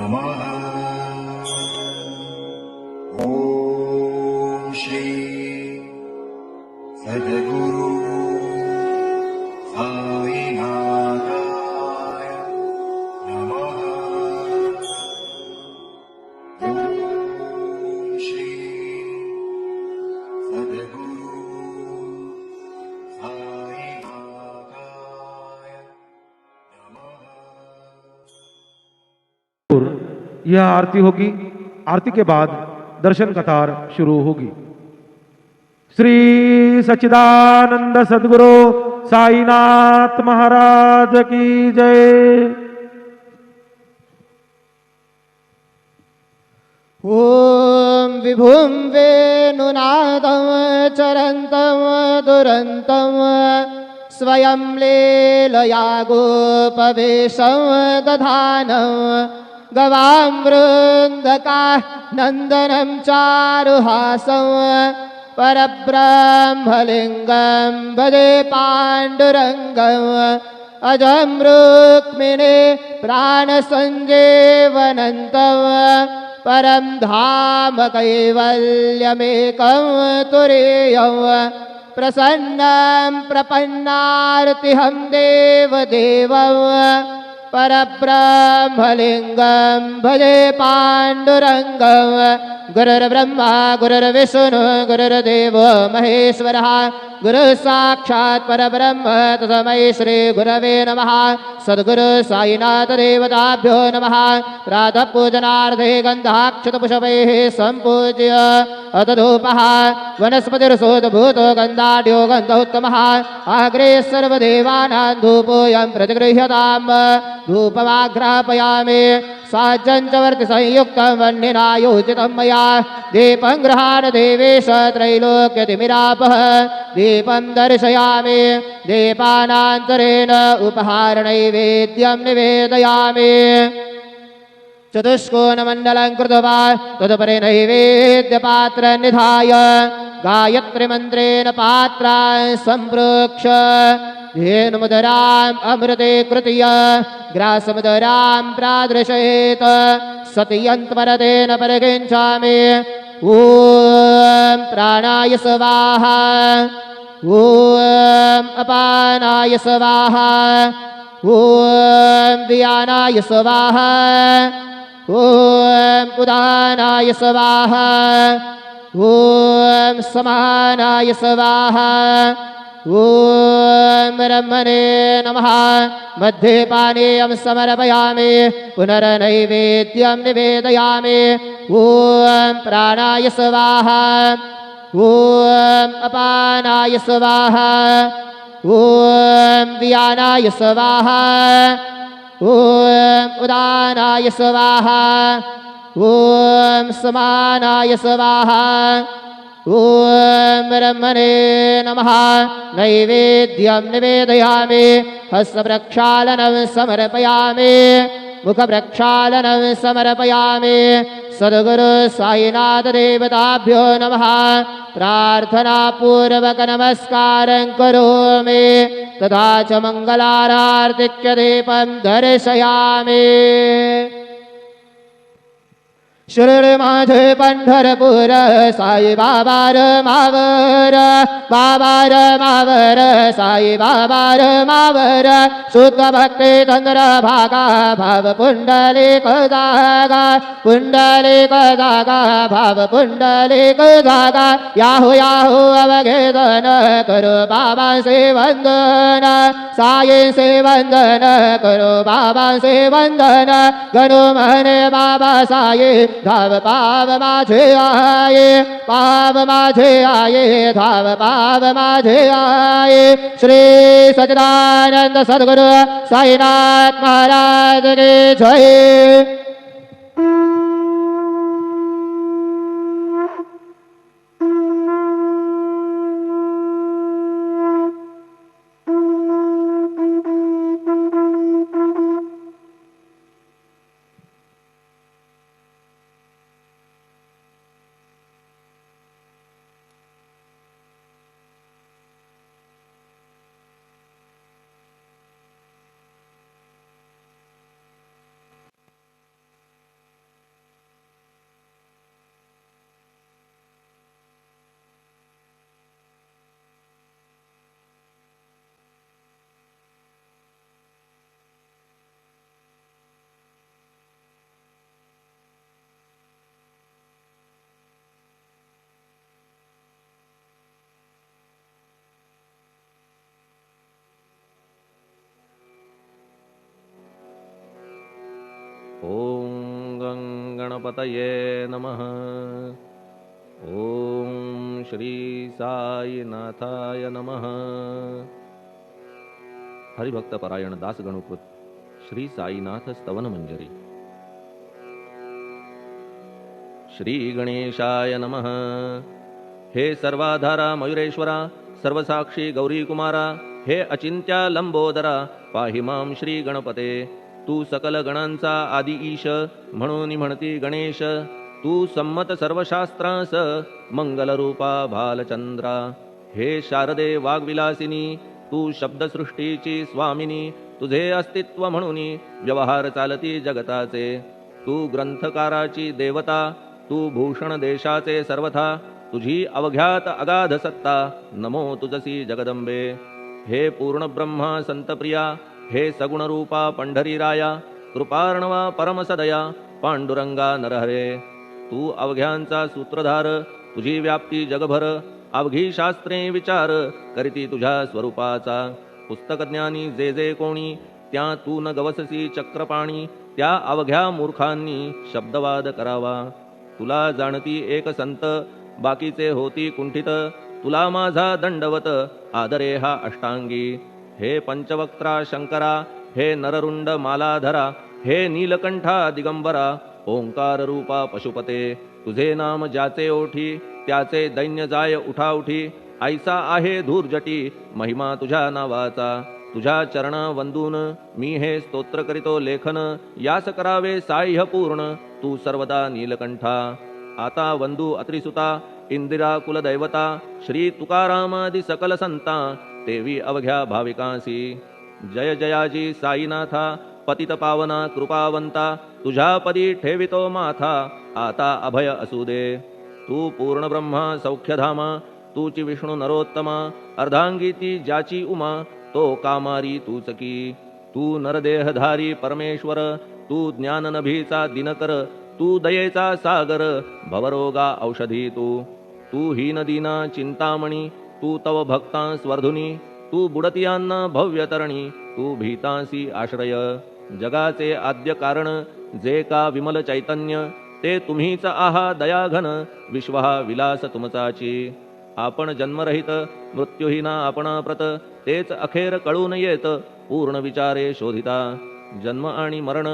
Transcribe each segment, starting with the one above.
नमः। ॐ श्री सद्गुरु साईनाथाय नमः। ॐ श्री सद्गुरु साईनाथाय नमः। यह आरती होगी। आरती के बाद दर्शन कतार शुरू होगी। श्री सच्चिदानंद सद्गुरु साईनाथ महाराज की जय। ॐ विभुं वेणुनादं चरन्तं दुरन्तं स्वयं लीलया गोपवेशं दधानं गवां वृन्दकानन्दनं चारुहासं परब्रह्मलिङ्गं भजे पाण्डुरङ्गम् अजं रुक्मिणे प्राणसञ्जीवनन्तं परं धाम कैवल्यमेकं तुरीयं प्रसन्नं प्रपन्नार्तिहं देवदेवं परब्रह्मलिङ्गं भजे पाण्डुरङ्गं गुरुर्ब्रह्मा गुरुर्विष्णु गुरुर्देवो महेश्वरः गुरुसाक्षात् परब्रह्म तस्मै श्री गुरवे नमः। सद्गुरु साईनाथ देवताभ्यो नमः। प्रातः पूजनार्थे गन्धाक्षतपुष्पैः सम्पूज्य अथ धूपः वनस्पतिर्सोद्भूतो गन्धाढ्यो गन्धोत्तमः अग्रे सर्वदेवानां धूपोऽयं प्रतिगृह्यताम्। धूपमाघ्रापयामि साज्जञ्चवर्ति संयुक्तं वह्निना योजितं मया दीपं गृहाण देवेश त्रैलोक्यतिमिरापः दीपं दर्शयामि दीपानान्तरेण उपहारनैवेद्यं निवेदयामि। चतुष्कोणमण्डलं कृत्वा तदुपरि नैवेद्यपात्रं निधाय गायत्रीमन्त्रेण पात्रान् सम्प्रोक्ष धेनुमुदराम् अमृते कृत्य ग्रासमुदरां प्रादृशयेत् सत्यन्त्वरतेन परिगृह्णामि। ॐ प्राणाय स्वाहा ॐ अपानाय स्वाहा ॐ व्यानाय स्वाहा ॐ उदानाय स्वाहा ॐ समानाय स्वाहा ॐ ब्रह्मणे नमः। मध्ये पानीयं समर्पयामि पुनर्नैवेद्यं निवेदयामि। ॐ प्राणाय स्वाहा ॐ अपानाय स्वाहा ॐ व्यानाय स्वाहा ॐ उदानाय स्वाहा ॐ समानाय स्वाहा ॐ ब्रह्मणे नमः। नैवेद्यं निवेदयामि हस्तप्रक्षालनं समर्पयामि मुखप्रक्षालनं समर्पयामि। सद्गुरु साईनाथ देवताभ्यो नमः। प्रार्थनापूर्वक नमस्कारं करोमि तथा च मङ्गलारार्तिक्य दीपं दर्शयामि। शिर्डी माझे पंढरपूर साई बाबार मावर बाबार मावर साई बाबार मावर शुद्ध भक्ती चंद्र भागा भाव पुंडलिक जागा पुंडलिक जागा भाव पुंडलिक जागा याहू याहू अवघेदन करो बाबा से वंदन साई से वंदन करो बाबा से वंदन गणो मने बाबा साई धाव पाव माझे आये पाव माझे आये धाव पाव माझे आये। श्री सच्चिदानंद सद्गुरु साईनाथ महाराज की जय। गणपतये नमः। ओम श्री साईनाथाय नमः। हरिभक्त परायण दास गणुकृत श्री साईनाथ स्तवन मंजरी। श्री गणेशाय नमः। हे सर्वाधारा मयुरेश्वरा, सर्वसाक्षी गौरी कुमारा, हे अचिंत्या लंबोदरा, पाहि मां श्री गणपते। तू सकल गणांचा आदि ईश, म्हणून म्हणती गणेश। तू संमत सर्वशास्त्रांस, मंगलरूपा भालचंद्रा। हे शारदे वाग्विलासिनी, तू शब्दसृष्टीची स्वामिनी। तुझे अस्तित्व म्हणून व्यवहार चालती जगताचे। तू ग्रंथकाराची देवता, तू भूषण देशाचे सर्वथा। तुझी अवघ्यात अगाध सत्ता, नमो तुझसी जगदंबे। हे पूर्ण ब्रह्मा संतप्रिया, हे सगुण रूपा पंढरीराया। कृपार्णवा परमसदया, पांडुरंगा नरहरे। तू अवघ्यांचा सूत्रधार, तुझी व्याप्ती जगभर। अवघी शास्त्रे विचार, करीती तुझ्या स्वरूपाचा। पुस्तकज्ञानी जे जे कोणी, त्या तू न गवससी चक्रपाणी। त्या अवघ्या मूर्खांनी शब्दवाद करावा। तुला जाणती एक संत, बाकीचे होती कुंठित। तुला माझा दंडवत, आदरे हा अष्टांगी। हे पंचवक्त्रा शंकरा, हे नररुंड मालाधरा। हे नीलकंठा दिगंबरा, ओंकार रूपा पशुपते। तुझे नाम ज्याचे ओठी, त्याचे दैन्य जाय उठाउठी। ऐसा आहे धूर्जटी, महिमा तुझ्या नावाचा। तुझ्या चरण वंदून मी हे स्तोत्र करीतो लेखन। यास करावे साह्य पूर्ण, तू सर्वदा नीलकंठा। आता वंदू अत्रिसुता, इंदिरा कुलदैवता। श्री तुकारामादि सकल संता, तेवी अवघ्या भाविकांसी। जय जयाजी साईनाथा, पतित पावना कृपावंता। तुझ्या पदी ठेवितो माथा, आता अभय असू दे। तू पूर्ण ब्रह्मा सौख्यधामा, तूची विष्णू नरोत्तमा। अर्धांगी ती ज्याची उमा, तो कामारी तूच की। तू नरदेहधारी परमेश्वर, तू ज्ञाननभीचा दिनकर। तू दयेचा सागर, भवरोगा औषधी तू। तू हीन दीना चिंतामणी, तू तव भक्तांस वर्धुनी। तू बुडतियांना भव्यतरणी, तू भीतांसी आश्रय। जगाचे आद्य कारण, जे का विमल चैतन्य। ते तुम्हीच आहा दयाघन, विश्व हा विलास तुमचाची। आपण जन्मरहित, मृत्यूहीना आपणा प्रत। तेच अखेर कळून येत, पूर्ण विचारे शोधिता। जन्म आणि मरण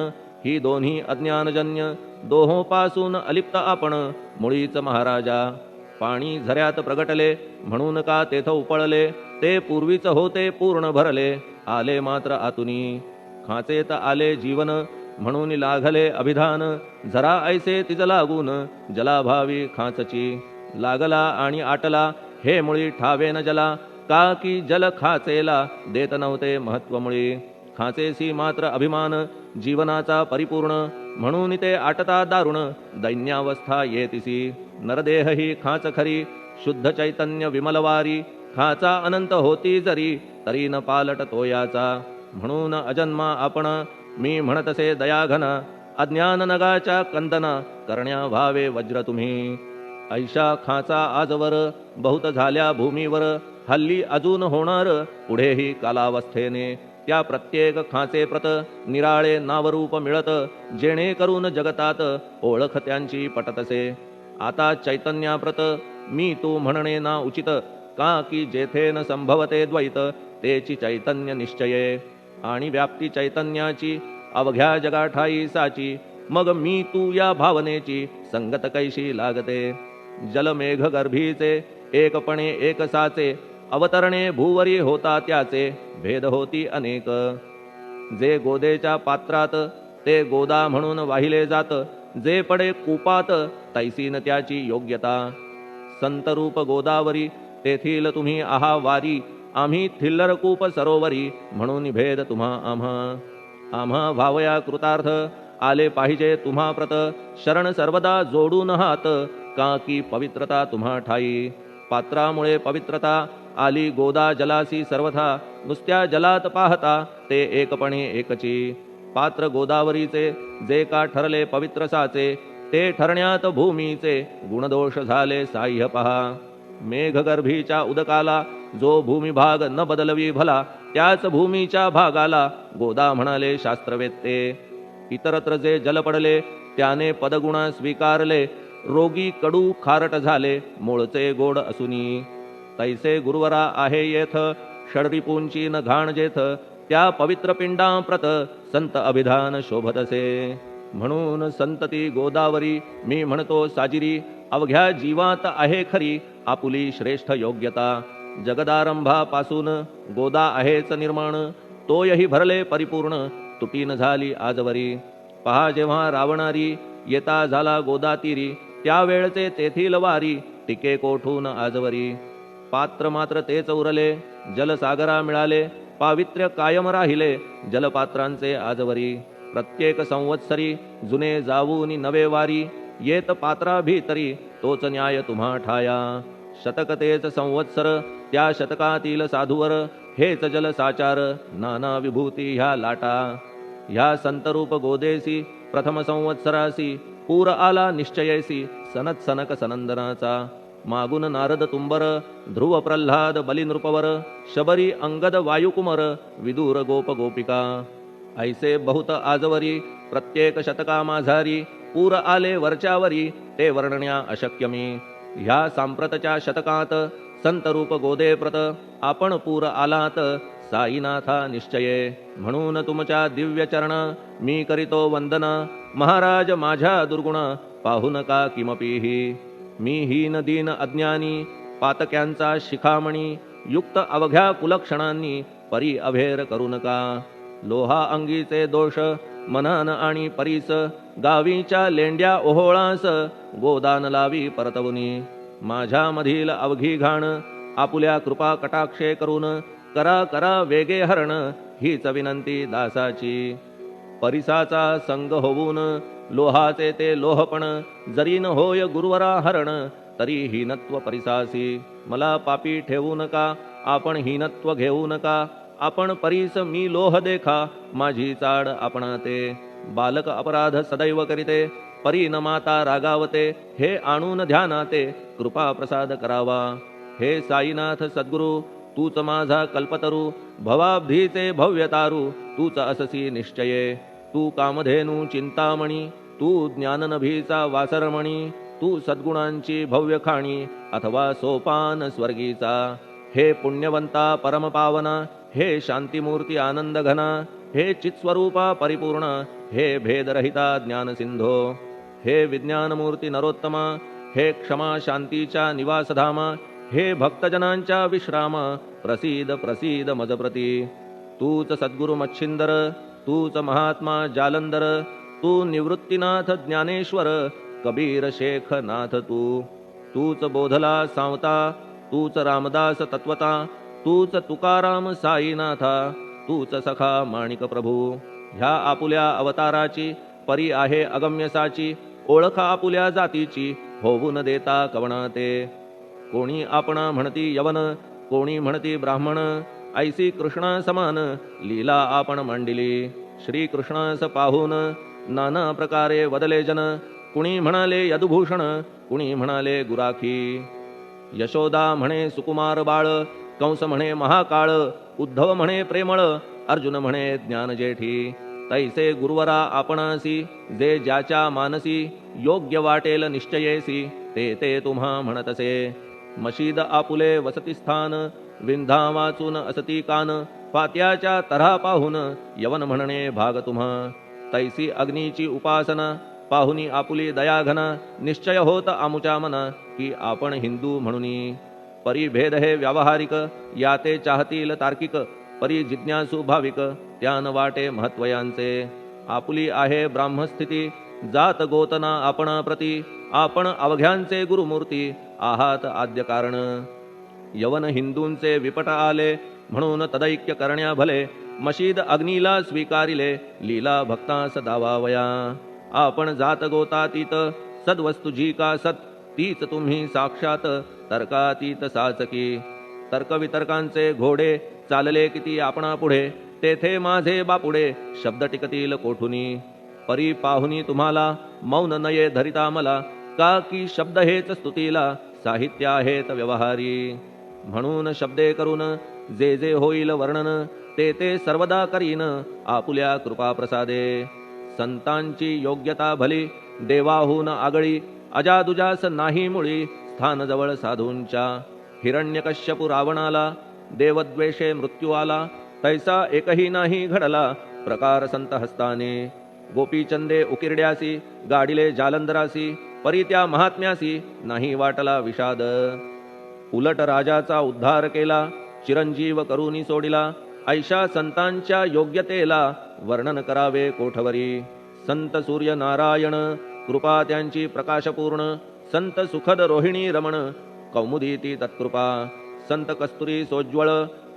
ही दोन्ही अज्ञानजन्य। दोहोपासून अलिप्त आपण, मुळीच महाराजा। पाणी झऱ्यात प्रगटले, म्हणून का तेथ उपळले। ते पूर्वीच होते पूर्ण भरले, आले मात्र आतुनी। खाचेत आले जीवन, म्हणून लागले अभिधान। झरा ऐसे तिज लागून, जलाभावी खाचची। लागला आणि आटला, हे मुळी ठावे न जला। का की जल खाचेला, देत नव्हते महत्व मुळी। खाचेसी मात्र अभिमान, जीवनाचा परिपूर्ण। म्हणून ते आटता दारुण, दैन्यावस्था येतिसी। नरदेह ही खाच खरी, शुद्ध चैतन्य विमलवारी। खाचा अनंत होती जरी, तरी न पालट तोयाचा। म्हणून अजन्मा आपण, मी म्हणतसे दयाघन। अज्ञान नगाच्या कंदना, करण्या व्हावे वज्र तुम्ही। ऐशा खाचा आजवर, बहुत झाल्या भूमीवर। हल्ली अजून होणार, पुढेही कालावस्थेने। त्या प्रत्येक खाचे प्रत, निराळे नावरूप मिळत। जेणेकरून जगतात, ओळख त्यांची पटतसे। आता चैतन्याप्रत, मी तू म्हणणे ना उचित। का की जेथे न संभवते द्वैत, तेची चैतन्य निश्चये। आणि व्याप्ती चैतन्याची, अवघ्या जगाठाई साची। मग मी तू या भावनेची, संगत कैशी लागते। जलमेघ गर्भीचे, एकपणे एक साचे। अवतरणे भूवरी होता त्याचे, भेद होती अनेक। जे गोदेच्या पात्रात, ते गोदा म्हणून वाहिले जात। जे पडे कूपात, तैसीन त्याची योग्यता। संतरूप गोदावरी, तेथील तुम्ही आहा वारी। आम्ही थिल्लर कूप सरोवरी, म्हणून भेद तुम्हा आम्हा। आम्हा भावया कृतार्थ, आले पाहिजे तुम्हा प्रत। शरण सर्वदा जोडून हात, का की पवित्रता तुम्हा ठाई। पात्रामुळे पवित्रता, आली गोदा जलासी सर्वथा। नुसत्या जलात पाहता, ते एकपणे एकची। पात्र गोदावरीचे, जे का ठरले पवित्र साचे। ते ठरण्यात भूमीचे, गुणदोष झाले साह्य पहा। मेघगर्भीच्या उदकाला, जो भूमिभाग न बदलवी भला। त्याच भूमीच्या भागाला, गोदा म्हणाले शास्त्रवेत्ते। इतरत्र जे जल पडले, त्याने पदगुण स्वीकारले, रोगी कडू खारट झाले, मूळचे गोड असुनी. तैसे गुरुवरा आहे येथ, षडरिपूंची न घाण जेथ, त्या पवित्र पिंडाप्रत संत अभिधान शोभतसे. म्हणून संतती गोदावरी मी म्हणतो साजिरी, अवघ्या जीवात आहे खरी आपुली श्रेष्ठ योग्यता. जगदारंभापासून गोदा आहेच निर्माण, तोयही भरले परिपूर्ण, तुटीन झाली आजवरी. पहा जेव्हा रावणारी येता झाला गोदातीरी, त्यावेळचे तेथील वारी टिके कोठून आजवरी. पात्र मात्र तेच उरले, जलसागरा मिळाले, पावित्र्य कायम राहिले जलपात्रांचे आजवरी. प्रत्येक संवत्सरी जुने जाऊन नवे वारी, येत पात्रा भीतरी तोच न्याय तुम्हा ठाया. शतक तेच संवत्सर, त्या शतकातील साधूवर हेच जलसाचार, नाना विभूती ह्या लाटा. ह्या संतरूप गोदेसी प्रथम संवत्सरासी, पूर आला निश्चयेसी सनत सनक सनंदनाचा. मागून नारद तुंबर, ध्रुव प्रल्हाद बलिनृपवर, शबरी अंगद वायुकुमर, विदूर गोप गोपिका. ऐसे बहुत आजवरी प्रत्येक शतका माझारी, पूर आले वरच्यावरी ते वर्णण्या अशक्य मी. ह्या सांप्रतच्या शतकात संतरूप गोदेप्रत, आपण पूर आलात साईनाथा निश्चये. म्हणून तुमच्या दिव्य चरण मी करीतो वंदना, महाराज माझ्या दुर्गुण पाहू नका किमपीही. मी हीन दीन अज्ञानी, पातक्यांचा शिखामणी, युक्त अवघ्या कुलक्षणांनी परी अभेर करू नका. लोहा अंगीचे दोष मनान आणि परीस, गावीच्या लेंड्या ओहोळास गोदान लावी परतवुनी. माझ्या मधील अवघी घाण आपुल्या कृपा कटाक्षे करून, करा करा वेगे हरण हीच विनंती दासाची. परिसाचा संग होऊन लोहाचे ते लोहपण, जरी न होय गुरुवरा हरण तरी हीनत्व परिसासी. मला पापी ठेवू नका, आपण हीनत्व घेऊ नका. आपण परीस मी लोह देखा, माझी चाड आपणाते. बालक अपराध सदैव करीते, परी न माता रागावते. हे आणून ध्यानाते कृपा प्रसाद करावा. हे साईनाथ सद्गुरु तूच माझा कल्पतरू, भवाब्धीचे भव्यतारू तूच अससी निश्चये. तू कामधेनू चिंतामणी, तू ज्ञाननभीचा वासरमणी, तू सद्गुणांची भव्य खाणी अथवा सोपान स्वर्गीचा. हे पुण्यवंता परमपावना, हे शांतीमूर्ती आनंद घना, हे चित्स्वरूपा परिपूर्ण, हे भेदरहिता ज्ञानसिंधो. हे विज्ञानमूर्ती नरोत्तमा, हे क्षमा शांतीच्या निवासधामा, हे भक्तजनांच्या विश्रामा, प्रसीद प्रसीद मजप्रती. तूच सद्गुरु मच्छिंदर, तूच महात्मा जालंधर, तू निवृत्तीनाथ ज्ञानेश्वर, कबीर शेख नाथ तू. तूच बोधला सांवता, तूच रामदास तत्वता, तूच तुकाराम साईनाथा, तूच सखा माणिक प्रभू. ह्या आपुल्या अवताराची परी आहे अगम्यसाची, ओळख आपुल्या जातीची होऊ न देता कवणाते. कोणी आपणा म्हणती यवन, कोणी म्हणती ब्राह्मण, ऐसी कृष्णा समान लीला आपण मांडिली. श्री कृष्णास पाहून नाना प्रकारे वदले जन, कुणी म्हणाले यदुभूषण, कुणी म्हणाले गुराखी. यशोदा म्हणे सुकुमार बाळ, कंस म्हणे महाकाळ, उद्धव म्हणे प्रेमळ, अर्जुन म्हणे ज्ञानजेठी. तैसे गुरुवरा आपणासी, जे ज्याच्या मानसी योग्य वाटेल निश्चयेसी, ते ते तुम्हा म्हणतसे. मशीद आपुले वसतिस्थान, विंधा वाचून असती कान, फात्याच्या तऱ्हा पाहून यवन म्हणणे भाग तुम्हा. तैसी अग्नीची उपासना पाहुनी आपुली दयाघना, निश्चय होत आमुच्या मना की आपण हिंदू म्हणूनी. परी भेद हे व्यावहारिक, याते चाहतील तार्किक, परी जिज्ञासू भाविक, त्यान वाटे महत्वयांचे. आपुली आहे ब्राह्मस्थिती, जात गोतना आपणा प्रती, आपण अवघ्यांचे गुरुमूर्ती आहात आद्य कारण. यवन हिंदूंचे विपट आले, म्हणून तदैक्य करण्या भले, मशीद अग्नीला स्वीकारिले, लीला भक्तास दावावया. आपण जात गोतातीत, सद्वस्तु जी का सत, तीच तुम्ही साक्षात तर्कातीत साचकी. तर्कवितर्कांचे घोडे चालले किती आपणा पुढे, तेथे माझे बापुडे शब्द टिकतील कोठुनी. परी पाहुनी तुम्हाला मौन नये धरिता मला, का की शब्द हेच स्तुतीला साहित्य आहेत व्यवहारी. म्हणून शब्दे करून जे जे होईल वर्णन, ते ते सर्वदा करीन आपुल्या कृपा प्रसादे. संतांची योग्यता भली देवाहून आगळी अजादुजास नाही मुळी स्थान जवळ साधूंच्या. हिरण्यकश्यपू रावणाला देवद्वेषे मृत्यू आला तैसा एकही नाही घडला प्रकार संत हस्ताने. गोपीचंदे उकिरड्यासी गाडिले जालंधरासी परी त्या महात्म्यासी नाही वाटला विषाद. उलट राजाचा उद्धार केला चिरंजीव करूनी सोडिला ऐशा संतांच्या योग्यतेला वर्णन करावे कोठवरी. संत सूर्य नारायण कृपा त्यांची प्रकाशपूर्ण संत सुखद रोहिणी रमण कौमुदी ती तत्कृपा. संत कस्तुरी सोज्वळ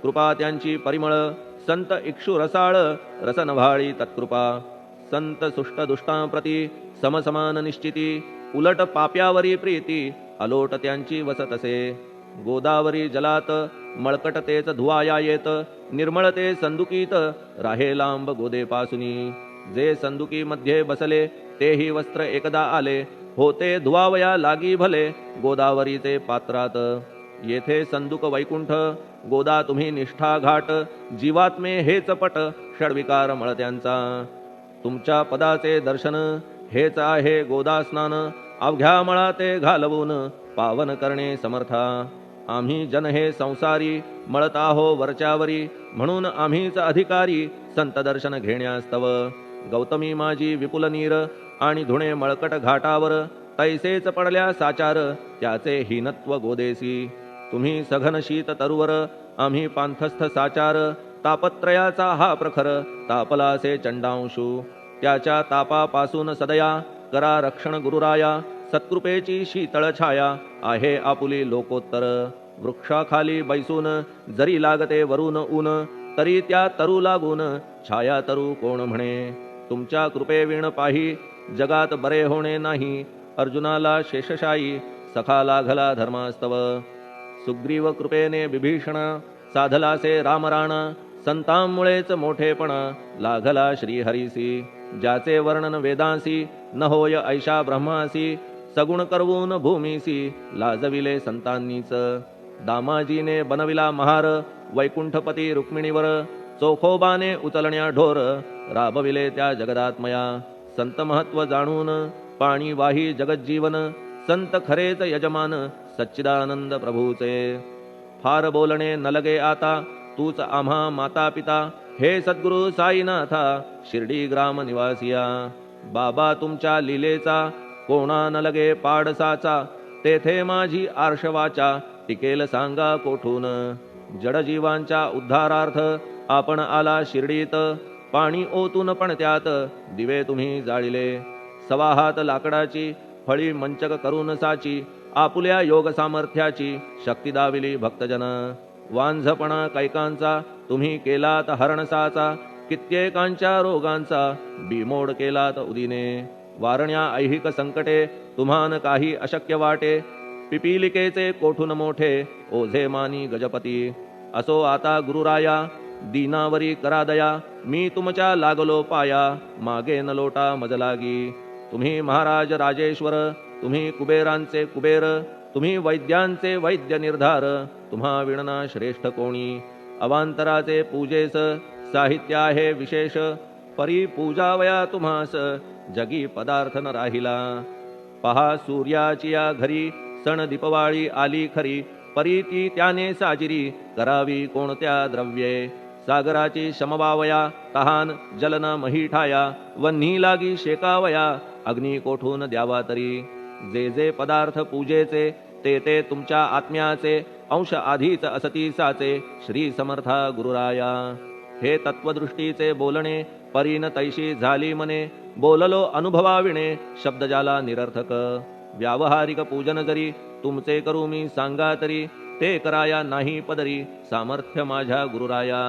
कृपा त्यांची परिमळ संत इक्षु रसाळ रसनभाळी तत्कृपा. संत सुष्ट दुष्टांप्रती समसमान निश्चिती उलट पाप्यावरी प्रीती अलोट त्यांची वसतसे. गोदावरी जलात मळकट तेच धुवाया येत निर्मळ ते संदुकीत राहे लांब गोदेपासुनी. जे संदुकी मध्ये बसले तेही वस्त्र एकदा आले होते धुवावया लागी भले गोदावरीचे पात्रात. येथे संदुक वैकुंठ गोदा तुम्ही निष्ठा घाट जीवात्मे हेच पट षडविकार मळत्यांचा. तुमच्या पदाचे दर्शन हेच आहे गोदा स्नान अवघ्या मळा ते घालवून पावन करणे समर्था. आम्ही जन हे संसारी मळत आहो वरच्यावरी म्हणून आम्हीच अधिकारी संत दर्शन घेण्यास्तव. गौतमी माझी विपुल नीर आणि धुणे मळकट घाटावर तैसेच पडल्या साचार त्याचे हीनत्व गोदेसी. तुम्ही सघन शीत तरुवर आम्ही पांथस्थ साचार तापत्रयाचा हा प्रखर तापलासे चंडांशू. त्याच्या तापापासून सदया करा रक्षण गुरुराया सत्कृपेची शीतळ छाया आहे आपुली लोकोत्तर. वृक्षाखाली बैसून जरी लागते वरून ऊन तरी त्या तरू लागून छाया तरू कोण म्हणे. तुमच्या कृपेविण पाही जगात बरे होणे नाही अर्जुनाला शेषशायी सखा लागला धर्मास्तव. सुग्रीव कृपेने विभीषण साधलासे रामराणा संतांमुळेच मोठेपणा लागला श्रीहरीसी. ज्याचे वर्णन वेदांसी न होय ऐशा ब्रह्मासी सगुण करवून भूमीसी लाजविले संतांनीच. दामाजीने बनविला महार वैकुंठपती रुक्मिणीवर चोखोबाने उचलण्या ढोर राबविले त्या जगदात्मया. संत महत्व जाणून पाणी वाही जगज्जीवन संत खरेच यजमान सच्चिदानंद प्रभूचे. फार बोलणे न लगे आता तूच आम्हा माता पिता हे सद्गुरु साईनाथा शिर्डी ग्राम निवासिया. बाबा तुमच्या लीलेचा कोणा न लगे पाडसाचा तेथे माझी आर्षवाचा टिकेल सांगा कोठून. जडजीवांच्या उद्धारार्थ आपण आला शिर्डीत पाणी ओतून पण त्यात दिवे तुम्ही जाळिले. सवा हात लाकडाची फळी मंचक करून साची आपुल्या योग सामर्थ्याची शक्ती दाविली भक्तजन. वांझपणा कैकांचा तुम्ही केलात हरणसाचा कित्येकांच्या रोगांचा बिमोड केलात उदिने. वारण्या ऐहिक संकटे तुम्हान काही अशक्य वाटे पिपीलिकेचे कोठून मोठे ओझे मानी गजपती. असो आता गुरुराया दीनावरी करा दया मी तुमच्या लागलो पाया मागे न लोटा मजलागी. तुम्ही महाराज राजेश्वर तुम्ही कुबेरांचे कुबेर तुम्ही वैद्यांचे वैद्य निर्धार तुम्हा विणना श्रेष्ठ कोणी. अवांतराचे पूजेस साहित्य आहे विशेष परी पूजावया तुम्हास जगी पदार्थ न राहिला. पहा सूर्याची या घरी सण दीपवाळी आली खरी परी ती त्याने साजिरी करावी कोणत्या द्रव्ये. सागराची शमवावया तहान जलन महीठाया वन्ही लागी शेकावया अग्नी कोठून द्यावा तरी. जे जे पदार्थ पूजेचे ते ते तुमच्या आत्म्याचे अंश आधीच असती साचे श्री समर्था गुरुराया. हे तत्वदृष्टीचे बोलणे परीन तैशी झाली मने बोललो अनुभवाविणे शब्द जाला निरर्थक. व्यावहारिक पूजन जरी तुमचे करू मी सांगा तरी ते कराया नाही पदरी सामर्थ्य माझ्या गुरुराया.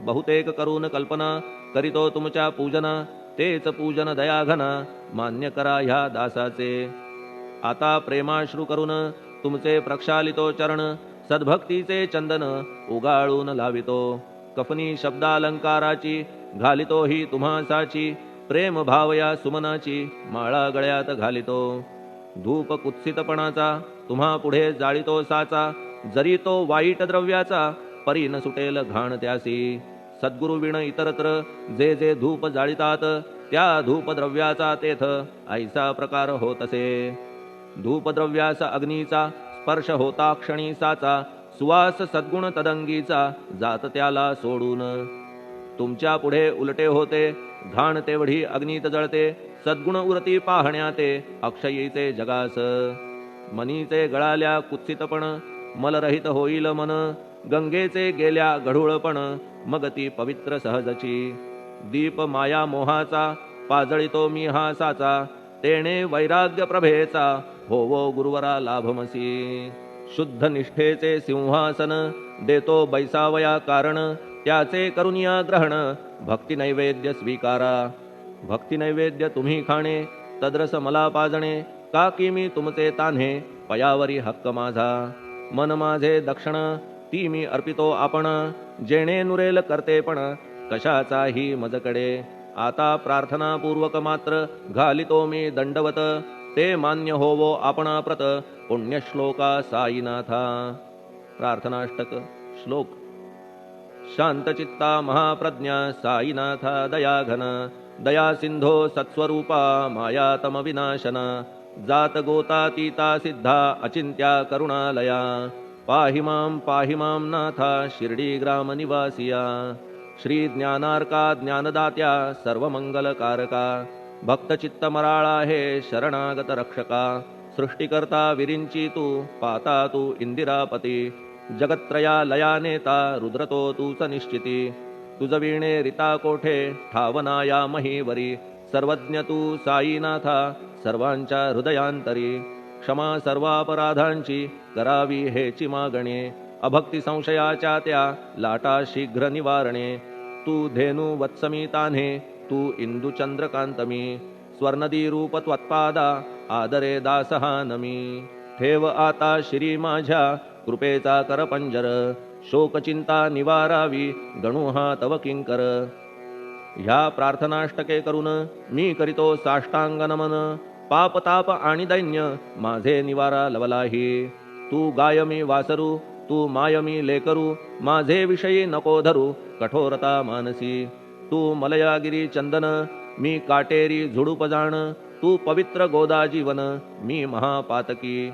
बहुतेक करून कल्पना करीतो तुमच्या पूजना तेच पूजन दयाघना मान्य करा ह्या दासाचे. आता प्रेमाश्रू करून तुमचे प्रक्षालितो चरण सद्भक्तीचे चंदन उगाळून लावितो. कफनी शब्दालंकाराची घालितो ही तुम्हासाची प्रेम भावया सुमनाची माळा गळ्यात घालितो. धूप कुत्सितपणाचा तुम्हा पुढे जाळितो साचा जरी तो वाईट द्रव्याचा परी न सुटेल घाण त्यासी. सद्गुरु विण इतरत्र जे जे धूप जाळितात त्या धूपद्रव्याचा तेथ ऐसा प्रकार होतसे. धूपद्रव्यास अग्नीचा स्पर्श होता क्षणी साचा, सुवास सद्गुण तदंगीचा जात त्याला सोडून. तुमच्या पुढे उलटे होते, घाण तेवढी अग्नीत जळते, सद्गुण उरती पाहण्या ते अक्षयीचे जगास. मनीचे गळाल्या कुत्सितपण, मलरहित होईल मन, गंगेचे गेल्या गढूळपण, मग ती पवित्र सहजची. दीप माया मोहाचा पाजळितो मी हा साचा, तेणे वैराग्य प्रभेचा होवो गुरुवरा लाभमसी. शुद्ध निष्ठेचे सिंहासन देतो बैसावया कारण, त्याचे करुनिया ग्रहण भक्ती नैवेद्य स्वीकारा. भक्ती नैवेद्य तुम्ही खाणे, तद्रस मला पाजणे, का की मी तुमचे तान्हे पयावरी हक्क माझा. मन माझे दक्षिण ती मी अर्पितो आपण, जेणे नुरेल करतेपण कशाचाही मजकडे. आता प्रार्थनापूर्वक मात्र घालितो मी दंडवत, ते मान्य होवो आपणा प्रत पुण्यश्लोका साईनाथा. प्रार्थनाष्टक श्लोक. शांतचित्ता महाप्रज्ञा साईनाथा दयाघन, दया सिंधो सत्स्वरूपा मायातम विनाशन, जात गोतातीता सिद्धा अचिंत्या करुणालया, पाहि मां नाथा शिर्डी ग्राम निवासिया. श्री ज्ञानार्का ज्ञानदात्या सर्वमंगलकारका, भक्तचित्त मराळा हे शरणागत रक्षका. सृष्टिकर्ता विरिंची तू, पाता तू इंदिरापती, जगत्त्रया लया नेता रुद्रतो तूच निश्चिती. तुझ वीणे रिता कोठे ठावनाया महीवरी, सर्वज्ञ तू साईनाथा सर्वांच्या हृदयांतरी. क्षमा सर्वापराधांची करावी हेची मागणे, अभक्ती संशयाच्या त्या लाटा शीघ्र निवारणे. तू धेनू वत्समी तान्हे, तू इंदू चंद्रकांतमी, स्वर्णदी रूप त्वत्पादा आदरे दासहा नमी. ठेव आता श्री माझ्या कृपेचा करपंजर, शोकचिंता निवारावी गणू हा तव किंकर. ह्या प्रार्थनाष्टके करून मी करीतो साष्टांग नमन, पाप ताप आणि दैन्य माझे निवारा लवलाही. तू गाय मी वासरू, तू माय मी लेकरू, माझे विषयी नको धरू कठोरता मानसी. तू मलयागिरी चंदन, मी काटेरी झुडूप जाण, तू पवित्र गोदा जीवन, मी महापातकी.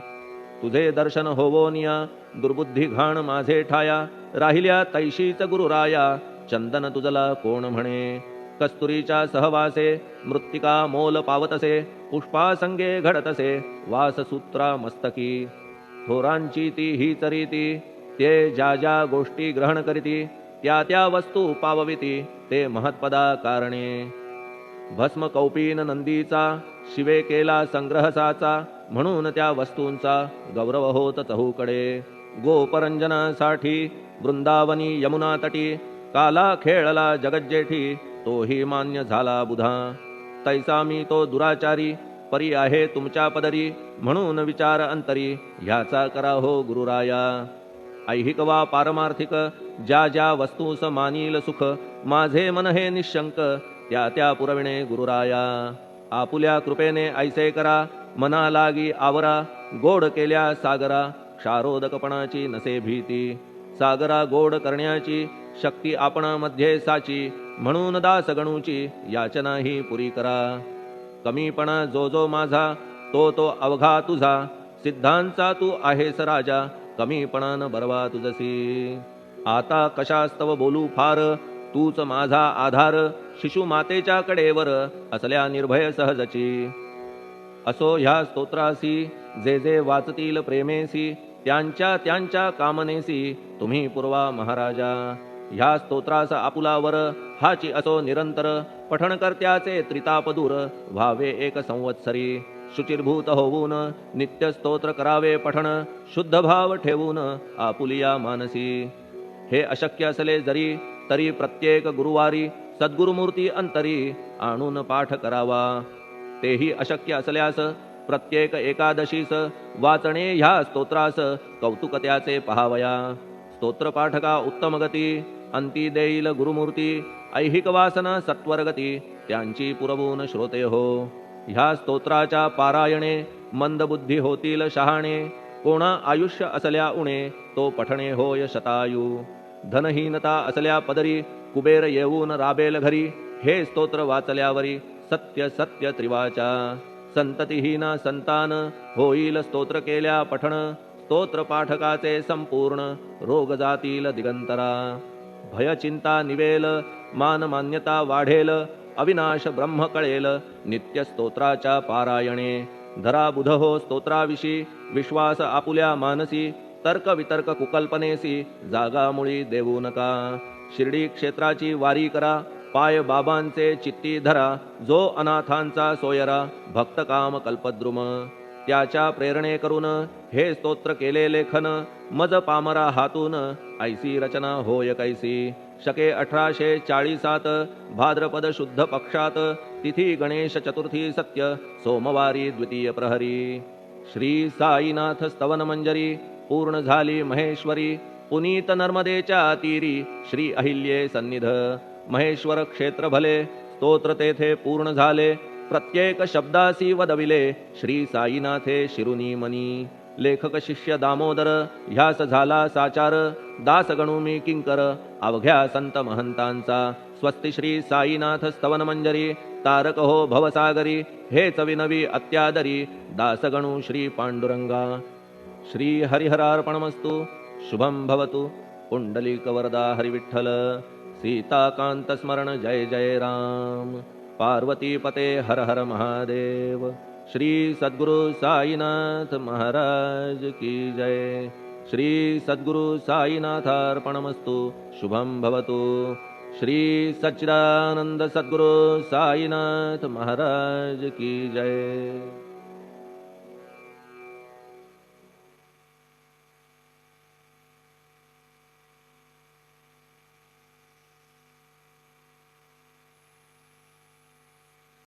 तुझे दर्शन होवोनिया दुर्बुद्धी घाण माझे ठाया, राहिल्या तैशीच गुरुराया चंदन तुझला कोण म्हणे. कस्तुरीच्या सहवासे मृत्तिका मोल पावतसे, पुष्पासंगे घडतसे वाससूत्रा मस्तकी. थोरांची ती ही चरिती, ते ज्या ज्या गोष्टी ग्रहण करीती, त्या त्या वस्तू पावविती ते महत्पदा कारणे. भस्म कौपीन नंदीचा शिवे केला संग्रह साचा, म्हणून त्या वस्तूंचा गौरव होत चहूकडे. गोपरंजनासाठी वृंदावनी यमुना तटी, काला खेळला जगज्जेठी तोही मान्य झाला बुधा. तैसा मी तो दुराचारी परी आहे तुमच्या पदरी, म्हणून विचार अंतरी ह्याचा करा हो गुरुराया. ऐहिक वा पारमार्थिक ज्या ज्या वस्तूस मानील सुख, माझे मन हे निशंक त्या त्या पुरविणे गुरुराया. आपुल्या कृपेने ऐसे करा मना लागी आवरा, गोड केल्या सागरा क्षारोदकपणाची नसे भीती. सागरा गोड करण्याची शक्ती आपणामध्ये साची, म्हणून दास गणूची याचना ही पुरी करा. कमीपणा जो जो माझा तो तो अवघा तुझा, सिद्धांचा तू आहेस राजा कमीपणान बरवा तुझसी. आता कशास्तव बोलू फार, तूच माझा आधार, शिशु मातेच्या कडेवर असल्या निर्भय सहजची. असो ह्या स्तोत्रासी जे जे वाचतील प्रेमेसी, त्यांच्या त्यांच्या कामनेसी तुम्ही पुरवा महाराजा. ह्या स्तोत्रास आपुलावर हाची असो निरंतर, पठणकर्त्याचे त्रितापदूर व्हावे एक संवत्सरी. शुचिर्भूत होऊन नित्य स्तोत्र करावे पठण, शुद्ध भाव ठेवून आपुलिया मानसी. हे अशक्य असले जरी तरी प्रत्येक गुरुवारी सद्गुरुमूर्ती अंतरी आणून पाठ करावा. तेही अशक्य असल्यास प्रत्येक एकादशीस वाचणे ह्या स्तोत्रास कौतुक त्याचे पहावया. स्तोत्रपाठका उत्तम गती अंती देईल गुरुमूर्ती, ऐहिक वासना सत्वरगती त्यांची पुरवून श्रोते हो. ह्या स्तोत्राच्या पारायणे मंदबुद्धी होतील शहाणे, कोणा आयुष्य असल्या उणे तो पठणे होय शतायू. धनहीनता असल्या पदरी कुबेर येऊन राबेल घरी, हे स्तोत्र वाचल्यावरी सत्य सत्य त्रिवाचा संततिहीना संतान होईल स्तोत्र केल्या पठण स्तोत्र पाठकाचे संपूर्ण रोग जातील दिगंतरा भय चिंता निवेल मान मान्यता वाढेल अविनाश ब्रह्म कळेल नित्य स्तोत्राच्या पारायणे धरा बुध हो स्तोत्राविषयी विश्वास आपुल्या मानसी तर्क वितर्क कुकल्पनेसी जागा मुळी देऊ नका शिर्डी क्षेत्राची वारी करा पाय बाबांचे चित्ती धरा जो अनाथांचा सोयरा भक्त काम कल्पद्रुम त्याच्या प्रेरणे करून हे स्तोत्र केले लेखन मज पामरा हातून ऐसी रचना होय कैसी शके 1840 भाद्रपद शुद्ध पक्षात तिथी गणेश चतुर्थी सत्य सोमवारी द्वितीय प्रहरी श्री साईनाथ स्तवन मंजरी पूर्ण झाली महेश्वरी पुनीत नर्मदेच्या तीरी श्री अहिल्ये सन्निध महेश्वर क्षेत्र भले स्तोत्र तेथे पूर्ण झाले प्रत्येक शब्दासी वदविले श्री साईनाथे शिरुनी मनी लेखक शिष्य दामोदर ह्यास झाला साचार दास गणू मी किंकर अवघ्या संत महंतांचा स्वस्ति श्री साईनाथ स्तवन मंजरी तारक हो भवसागरी हेच विनवी अत्यादरी दासगणू श्री पांडुरंगा श्री हरिहरार्पणमस्तु शुभं भवतु पुंडलिक वरदा हरिविठ्ठल सीताकांत स्मरण जय जय राम पार्वती पते हर हर महादेव श्री सद्गुरु साईनाथ महाराज की जय श्री सद्गुरु साईनाथार्पणमस्तु शुभं भवतु श्री सच्चिदानंद सद्गुरु साईनाथ महाराज की जय।